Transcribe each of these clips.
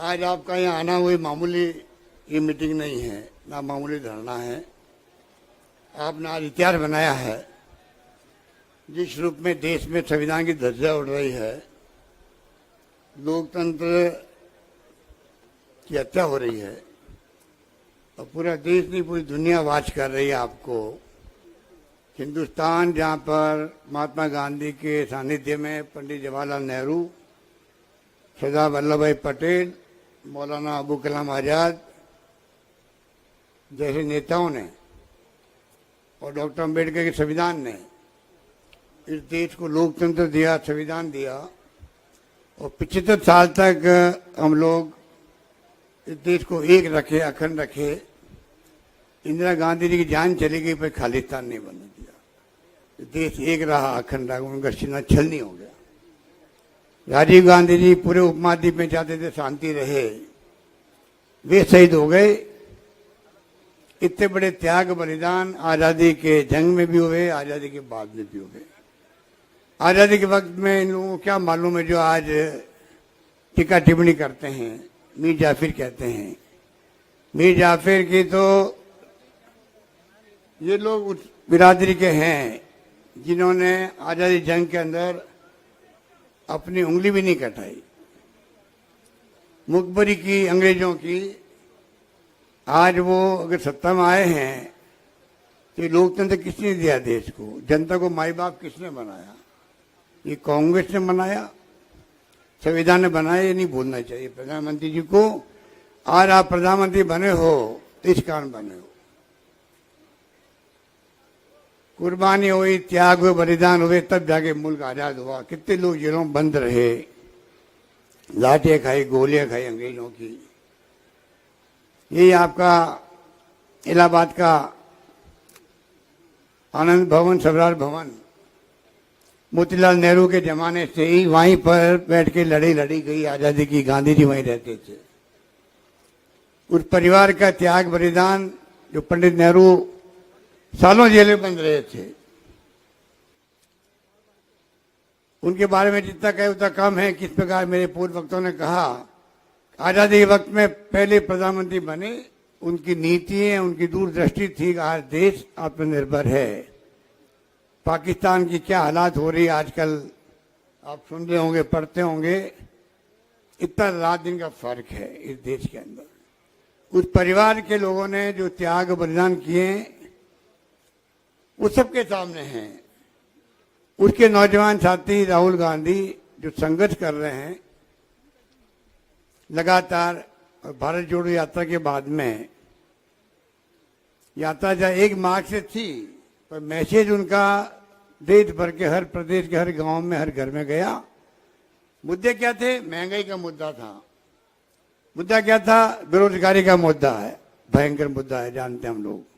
आज आपका यहाँ आना हुई मामूली ये मीटिंग नहीं है, ना मामूली धरना है। आपने आज इतिहास बनाया है। जिस रूप में देश में संविधान की ध्वजा उड़ रही है, लोकतंत्र की हत्या हो रही है और पूरा देश नहीं पूरी दुनिया वाच कर रही है आपको। हिंदुस्तान जहाँ पर महात्मा गांधी के सानिध्य में पंडित जवाहरलाल नेहरू, सरदार वल्लभ भाई पटेल, मौलाना अबुल कलाम आजाद जैसे नेताओं ने और डॉक्टर अम्बेडकर के संविधान ने इस देश को लोकतंत्र दिया, संविधान दिया और 75 साल तक हम लोग इस देश को एक रखे, अखंड रखे। इंदिरा गांधी जी की जान चली गई पर खालिस्तान नहीं बनने दिया। देश एक रहा, अखंड रहा, उनका सीना छल नहीं हो गया। राजीव गांधी जी पूरे उपमहाद्वीप में चाहते थे शांति रहे, वे शहीद हो गए। इतने बड़े त्याग बलिदान आज़ादी के जंग में भी हुए, आज़ादी के बाद में भी हुए। आज़ादी के वक्त में इन लोगों को क्या मालूम है जो आज टीका टिप्पणी करते हैं, मीर जाफिर कहते हैं। मीर जाफिर की तो ये लोग उस बिरादरी के हैं जिन्होंने आज़ादी जंग के अंदर अपनी उंगली भी नहीं कटाई, मुखबरी की अंग्रेजों की। आज वो अगर सत्ता में आए हैं तो ये लोकतंत्र किसने दिया देश को? जनता को माई बाप किसने बनाया? ये कांग्रेस ने बनाया, संविधान ने बनाया। ये नहीं भूलना चाहिए प्रधानमंत्री जी को। आज आप प्रधानमंत्री बने हो तो इस कारण बने हो। कुर्बानी हुई, त्याग हुए, बलिदान हुए, तब जाके मुल्क आजाद हुआ। कितने लोग जेलों में बंद रहे, लाठियां खाई, गोलियां खाई अंग्रेजों की। यही आपका इलाहाबाद का आनंद भवन, सवरार भवन मोतीलाल नेहरू के जमाने से ही वहीं पर बैठ के लड़ी गई आजादी की। गांधी जी वहीं रहते थे। उस परिवार का त्याग बलिदान, जो पंडित नेहरू सालों जेल में बंद रहे थे, उनके बारे में जितना कहे उतना कम है। किस प्रकार मेरे पूर्व वक्तों ने कहा, आजादी के वक्त में पहले प्रधानमंत्री बने, उनकी नीतियां, उनकी दूरदृष्टि थी कि आज देश आत्मनिर्भर है। पाकिस्तान की क्या हालात हो रही है आजकल आप सुन रहे होंगे, पढ़ते होंगे। इतना रात दिन का फर्क है इस देश के अंदर। उस परिवार के लोगों ने जो त्याग बलिदान किए वो सबके सामने हैं। उसके नौजवान साथी राहुल गांधी जो संघर्ष कर रहे हैं लगातार, और भारत जोड़ो यात्रा के बाद में यात्रा जहाँ एक मार्च से थी, पर मैसेज उनका देश भर के हर प्रदेश के हर गांव में, हर घर में गया। मुद्दे क्या थे? महंगाई का मुद्दा था। मुद्दा क्या था? बेरोजगारी का मुद्दा है, भयंकर मुद्दा है, जानते हैं हम लोग।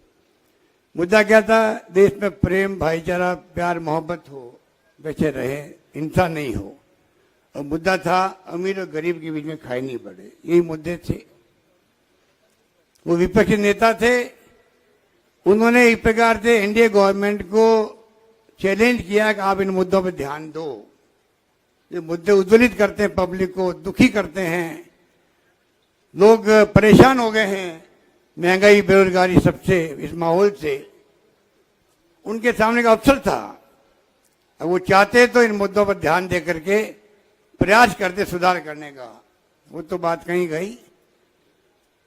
मुद्दा क्या था? देश में प्रेम, भाईचारा, प्यार, मोहब्बत हो, वैसे रहे, हिंसा नहीं हो। और मुद्दा था अमीर और गरीब के बीच में खाई नहीं पड़े। यही मुद्दे थे। वो विपक्षी नेता थे, उन्होंने एक प्रकार से एनडीए गवर्नमेंट को चैलेंज किया कि आप इन मुद्दों पर ध्यान दो। ये मुद्दे उद्वेलित करते हैं, पब्लिक को दुखी करते हैं, लोग परेशान हो गए हैं महंगाई, बेरोजगारी सबसे, इस माहौल से। उनके सामने का अवसर था। अब वो चाहते तो इन मुद्दों पर ध्यान दे करके प्रयास करते सुधार करने का। वो तो बात कहीं गई।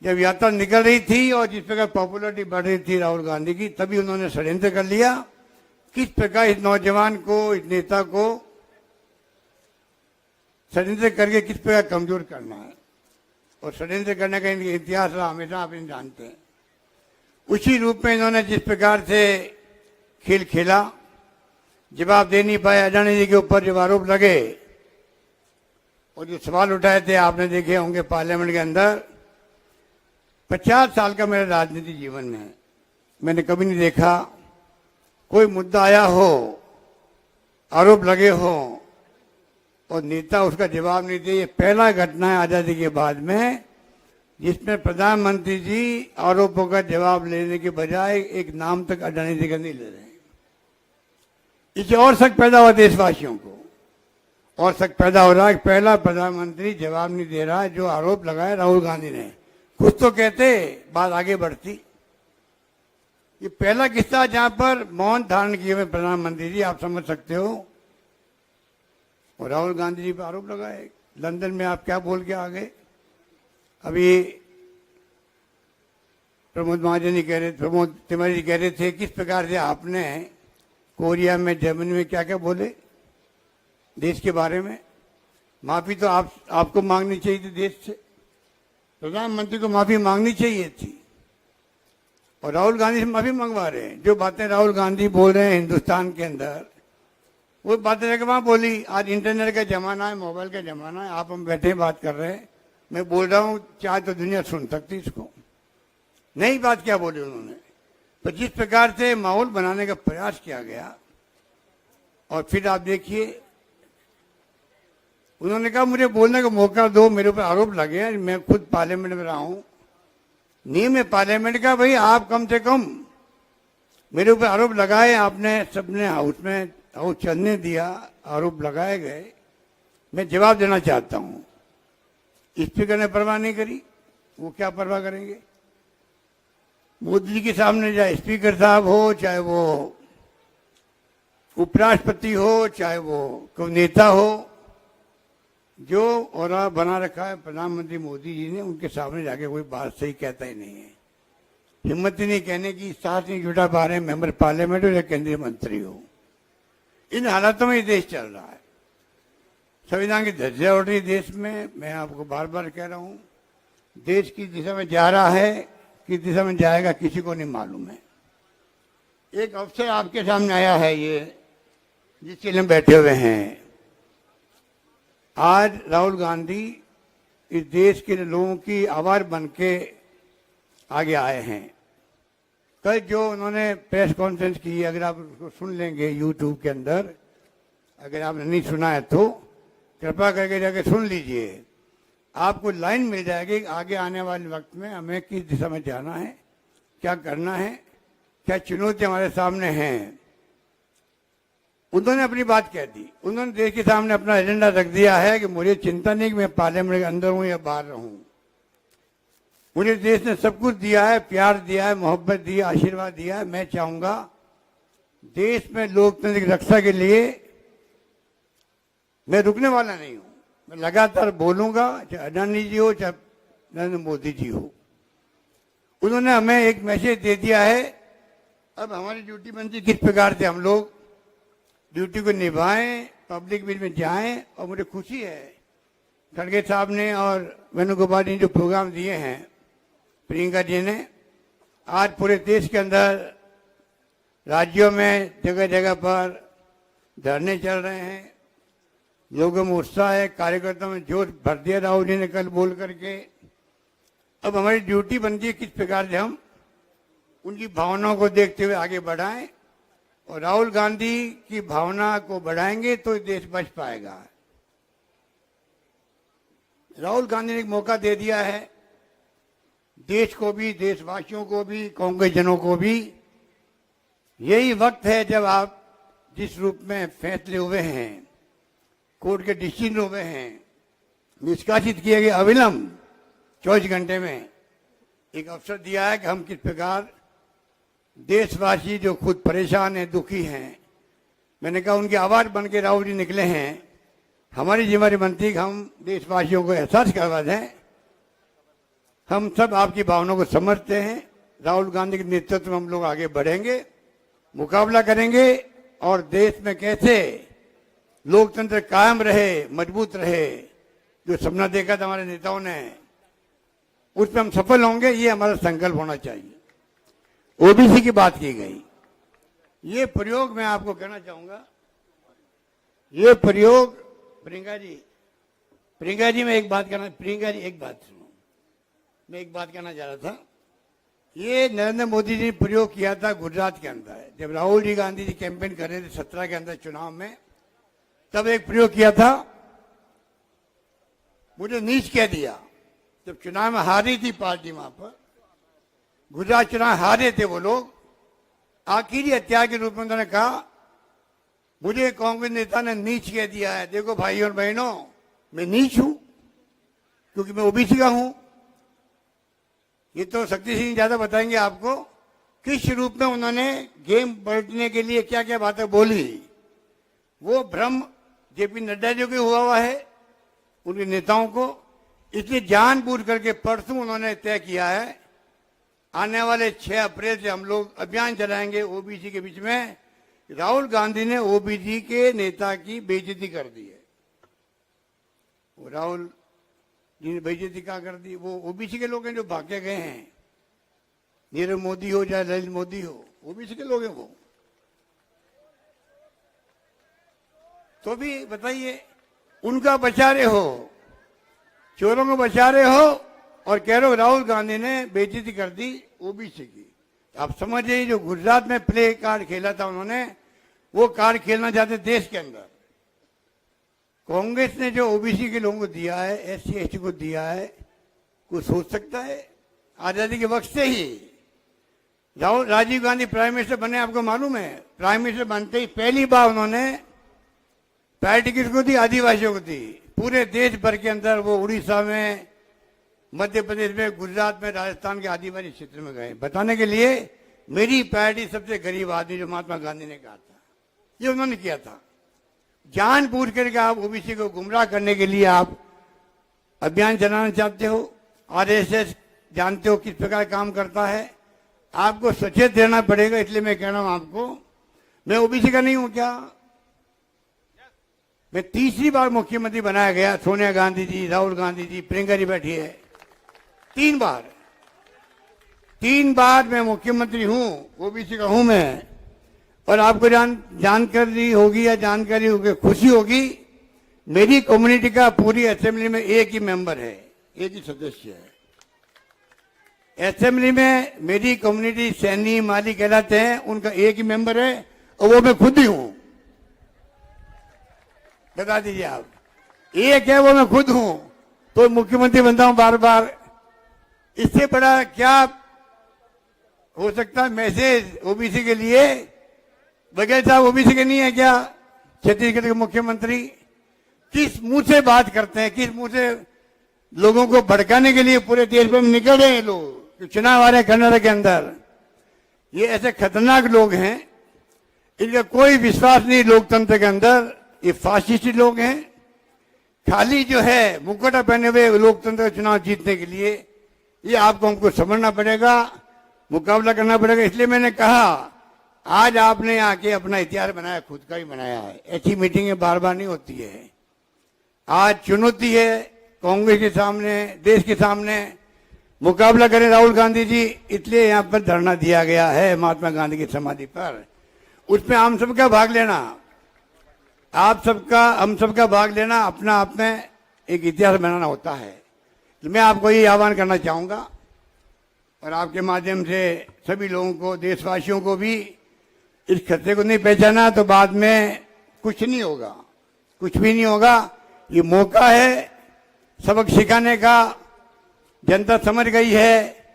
जब यात्रा निकल रही थी और जिस प्रकार पॉपुलरिटी बढ़ रही थी राहुल गांधी की, तभी उन्होंने षड्यंत्र कर लिया किस प्रकार इस नौजवान को, इस नेता को षड्यंत्र करके किस प्रकार कमजोर करना है। और षड्यंत्र करने का इनका इतिहास रहा हमेशा, आप इन जानते हैं। उसी रूप में इन्होंने जिस प्रकार से खेल खेला, जवाब दे नहीं पाए अडानी जी के ऊपर जब आरोप लगे और जो सवाल उठाए थे आपने देखे होंगे पार्लियामेंट के अंदर। 50 साल का मेरे राजनीतिक जीवन में मैंने कभी नहीं देखा कोई मुद्दा आया हो, आरोप लगे हो और नेता उसका जवाब नहीं दे। ये पहला घटना है आजादी के बाद में जिसमें प्रधानमंत्री जी आरोपों का जवाब लेने के बजाय एक नाम तक अडानी जी का नहीं ले रहे हैं। इससे और शक पैदा हुआ देशवासियों को, और शक पैदा हो रहा है कि पहला प्रधानमंत्री जवाब नहीं दे रहा है जो आरोप लगाया राहुल गांधी ने। कुछ तो कहते, बात आगे बढ़ती। ये पहला किस्सा जहां पर मौन धारण किए हुए प्रधानमंत्री जी, आप समझ सकते हो, और राहुल गांधी जी पर आरोप लगाए। लंदन में आप क्या बोल के आ गए? अभी प्रमोद महाजन कह रहे, प्रमोद तिवारी जी कह रहे थे किस प्रकार से आपने कोरिया में, जर्मनी में क्या क्या बोले देश के बारे में। माफी तो आपको मांगनी चाहिए थी देश से, प्रधानमंत्री को माफी मांगनी चाहिए थी, और राहुल गांधी से माफी मंगवा रहे हैं। जो बातें राहुल गांधी बोल रहे हैं हिंदुस्तान के अंदर, वो बातें जगह वहां बोली। आज इंटरनेट का जमाना है, मोबाइल का जमाना है, आप हम बैठे बात कर रहे हैं, मैं बोल रहा हूं, चाहे तो दुनिया सुन सकती इसको। नई बात क्या बोली उन्होंने, तो जिस प्रकार से माहौल बनाने का प्रयास किया गया, और फिर आप देखिए उन्होंने कहा मुझे बोलने का मौका दो, मेरे ऊपर आरोप लगे, मैं खुद पार्लियामेंट में रहा हूं, नियम है पार्लियामेंट का, भाई आप कम से कम मेरे ऊपर आरोप लगाए, आपने सबने हाउस में हाउस चलने दिया, आरोप लगाए गए, मैं जवाब देना चाहता हूं। स्पीकर ने परवाह नहीं करी, वो क्या परवाह करेंगे। मोदी जी के सामने चाहे स्पीकर साहब हो, चाहे वो उपराष्ट्रपति हो, चाहे वो कोई नेता हो, जो और बना रखा है प्रधानमंत्री मोदी जी ने, उनके सामने जाके कोई बात सही कहता ही नहीं है। हिम्मत ही नहीं कहने की, साथ नहीं जुटा पा रहे मेंबर पार्लियामेंट हो या केंद्रीय मंत्री हो। इन हालातों में ये देश चल रहा है। संविधान की धज्जियां उड़ रही देश में। मैं आपको बार बार कह रहा हूं, देश की दिशा में जा रहा है, किस दिशा में जाएगा किसी को नहीं मालूम है। एक अवसर आपके सामने आया है, ये जिसके लिए बैठे हुए हैं। आज राहुल गांधी इस देश के लोगों की आवाज बन के आगे आए हैं। कल जो उन्होंने प्रेस कॉन्फ्रेंस की, अगर आप उसको सुन लेंगे यूट्यूब के अंदर, अगर आपने नहीं सुना है तो कृपा करके जाके सुन लीजिए, आपको लाइन मिल जाएगी आगे आने वाले वक्त में हमें किस दिशा में जाना है, क्या करना है, क्या चुनौती हमारे सामने हैं। उन्होंने अपनी बात कह दी। उन्होंने देश के सामने अपना एजेंडा रख दिया है कि मुझे चिंता नहीं कि मैं पार्लियामेंट के अंदर हूं या बाहर रहूं, मुझे देश ने सब कुछ दिया है, प्यार दिया है, मोहब्बत दी है, आशीर्वाद दिया है। मैं चाहूंगा देश में लोकतंत्र की रक्षा के लिए मैं रुकने वाला नहीं हूं, मैं लगातार बोलूंगा, चाहे अडानी जी हो चाहे नरेंद्र मोदी जी हो। उन्होंने हमें एक मैसेज दे दिया है। अब हमारी ड्यूटी बनती किस प्रकार से हम लोग ड्यूटी को निभाएं, पब्लिक बीच में जाएं। और मुझे खुशी है खड़गे साहब ने और वेणुगोपाल जी ने जो प्रोग्राम दिए हैं, प्रियंका जी ने, आज पूरे देश के अंदर राज्यों में जगह जगह पर धरने चल रहे हैं, लोगों में उत्साह है, कार्यकर्ताओं में जोश भर दिया राहुल जी ने कल बोल करके। अब हमारी ड्यूटी बनती है किस प्रकार से हम उनकी भावनाओं को देखते हुए आगे बढ़ाएं, और राहुल गांधी की भावना को बढ़ाएंगे तो देश बच पाएगा। राहुल गांधी ने एक मौका दे दिया है देश को भी, देशवासियों को भी, कांग्रेसजनों को भी। यही वक्त है जब आप जिस रूप में फैसले हुए हैं, कोर्ट के डिसीजन हुए हैं, निष्कासित किए गए अविलंब 24 घंटे में, एक अवसर दिया है कि हम किस प्रकार देशवासी जो खुद परेशान हैं, दुखी हैं, मैंने कहा उनकी आवाज बन के राहुल जी निकले हैं। हमारी जिम्मेदारी बनती है कि हम देशवासियों को एहसास करवा दें, हम सब आपकी भावनाओं को समझते हैं। राहुल गांधी के नेतृत्व में हम लोग आगे बढ़ेंगे, मुकाबला करेंगे, और देश में कैसे लोकतंत्र कायम रहे, मजबूत रहे, जो सपना देखा था हमारे नेताओं ने, उसमें हम सफल होंगे। ये हमारा संकल्प होना चाहिए। ओबीसी की बात की गई, ये प्रयोग मैं आपको कहना चाहूंगा, ये प्रयोग प्रियंका जी मैं एक बात कहना, प्रियंका जी एक बात सुनो, मैं एक बात कहना चाह रहा था। ये नरेंद्र मोदी जी ने प्रयोग किया था गुजरात के अंदर, जब राहुल जी गांधी जी कैंपेन कर रहे थे 17 के अंदर चुनाव में, तब एक प्रयोग किया था, मुझे नीच कह दिया। जब चुनाव में हारी थी पार्टी, वहां पर गुजरात चुनाव हारे थे वो लोग, आखिरी हत्या के रूप में उन्होंने कहा मुझे कांग्रेस नेता ने नीच कह दिया है। देखो भाइयों और बहनों, मैं नीच हूं क्योंकि मैं ओबीसी का हूं। ये तो शक्ति सिंह ज्यादा बताएंगे आपको किस रूप में उन्होंने गेम पलटने के लिए क्या क्या बातें बोली। वो भ्रम जेपी नड्डा जी को हुआ है, उनके नेताओं को। इसलिए जानबूझ करके परसों उन्होंने तय किया है आने वाले 6 अप्रैल से हम लोग अभियान चलाएंगे ओबीसी के बीच में। राहुल गांधी ने ओबीसी के नेता की बेइज्जती कर दी है। वो राहुल जी ने बेइज्जती क्या कर दी? वो ओबीसी के लोग हैं जो भाग के गए हैं। नीरव मोदी हो चाहे नरेंद्र मोदी हो, ओबीसी के लोग हैं वो। तो भी बताइए, उनका बचा रहे हो, चोरों को बचा रहे हो और कह रहे हो राहुल गांधी ने बेइज्जती कर दी ओबीसी की। आप समझिए, जो गुजरात में प्ले कार्ड खेला था उन्होंने, वो कार्ड खेलना चाहते देश के अंदर। कांग्रेस ने जो ओबीसी के लोगों को दिया है, एससी एसटी को दिया है, कुछ सोच सकता है? आजादी के वक्त से ही राजीव गांधी प्राइम मिनिस्टर बने, आपको मालूम है? प्राइम मिनिस्टर बनते ही पहली बार उन्होंने प्रायोरिटी किसको दी? आदिवासियों को दी। पूरे देश भर के अंदर वो उड़ीसा में, मध्य प्रदेश में, गुजरात में, राजस्थान के आदिवासी क्षेत्र में गए बताने के लिए मेरी प्रायोरिटी सबसे गरीब आदमी, जो महात्मा गांधी ने कहा था। ये उन्होंने किया था। जानबूझ करके आप ओबीसी को गुमराह करने के लिए आप अभियान चलाना चाहते हो। आरएसएस जानते हो किस प्रकार काम करता है, आपको सचेत रहना पड़ेगा। इसलिए मैं कह रहा हूं आपको, मैं ओबीसी का नहीं हूं क्या? मैं तीसरी बार मुख्यमंत्री बनाया गया। सोनिया गांधी जी, राहुल गांधी जी, प्रियंका जी बैठी है। 3 बार मैं मुख्यमंत्री हूं, ओबीसी का हूं मैं। और आपको जानकारी होगी या जानकारी होगी, खुशी होगी, मेरी कम्युनिटी का पूरी असेंबली में एक ही मेंबर है, एक ही सदस्य है। असेंबली में मेरी कम्युनिटी सैनी माली कहलाते हैं, उनका एक ही मेंबर है और वो मैं खुद ही हूं। बता दीजिए आप, एक है वो मैं खुद हूं, तो मुख्यमंत्री बनता हूं बार बार। इससे बड़ा क्या हो सकता है मैसेज ओबीसी के लिए? बघेल साहब ओबीसी के नहीं है क्या छत्तीसगढ़ के मुख्यमंत्री? किस मुंह से बात करते हैं, किस मुंह से लोगों को भड़काने के लिए पूरे देश में निकल रहे हैं लोग। चुनाव आ रहे हैं कर्नाटक के अंदर। ये ऐसे खतरनाक लोग हैं, इनका कोई विश्वास नहीं लोकतंत्र के अंदर। ये फासिस्ट लोग हैं, खाली जो है मुकुटा पहने हुए लोकतंत्र का चुनाव जीतने के लिए। ये आपको हमको समझना पड़ेगा, मुकाबला करना पड़ेगा। इसलिए मैंने कहा, आज आपने आके अपना इतिहास बनाया, खुद का ही बनाया है। ऐसी मीटिंगें बार बार नहीं होती है। आज चुनौती है कांग्रेस के सामने, देश के सामने, मुकाबला करें राहुल गांधी जी। इसलिए यहाँ पर धरना दिया गया है महात्मा गांधी की समाधि पर। उसमें हम सबका भाग लेना, आप सबका, हम सबका भाग लेना, अपना आप में एक इतिहास बनाना होता है। तो मैं आपको ये आह्वान करना चाहूंगा और आपके माध्यम से सभी लोगों को, देशवासियों को भी, इस खतरे को नहीं पहचाना तो बाद में कुछ नहीं होगा, कुछ भी नहीं होगा। ये मौका है सबक सिखाने का। जनता समझ गई है।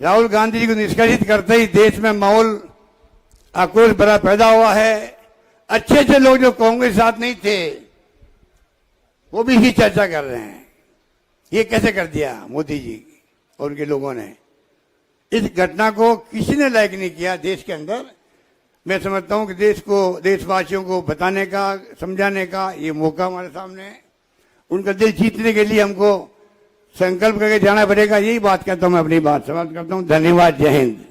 राहुल गांधी जी को निष्कासित करते ही देश में माहौल आक्रोश भरा पैदा हुआ है। अच्छे अच्छे लोग जो कांग्रेस साथ नहीं थे, वो भी ही चर्चा कर रहे हैं, ये कैसे कर दिया मोदी जी और उनके लोगों ने। इस घटना को किसी ने लायक नहीं किया देश के अंदर। मैं समझता हूं कि देश को, देशवासियों को बताने का, समझाने का ये मौका हमारे सामने है। उनका दिल जीतने के लिए हमको संकल्प करके जाना पड़ेगा। यही बात कहता हूं, मैं अपनी बात समाप्त करता हूं। धन्यवाद। जय हिंद।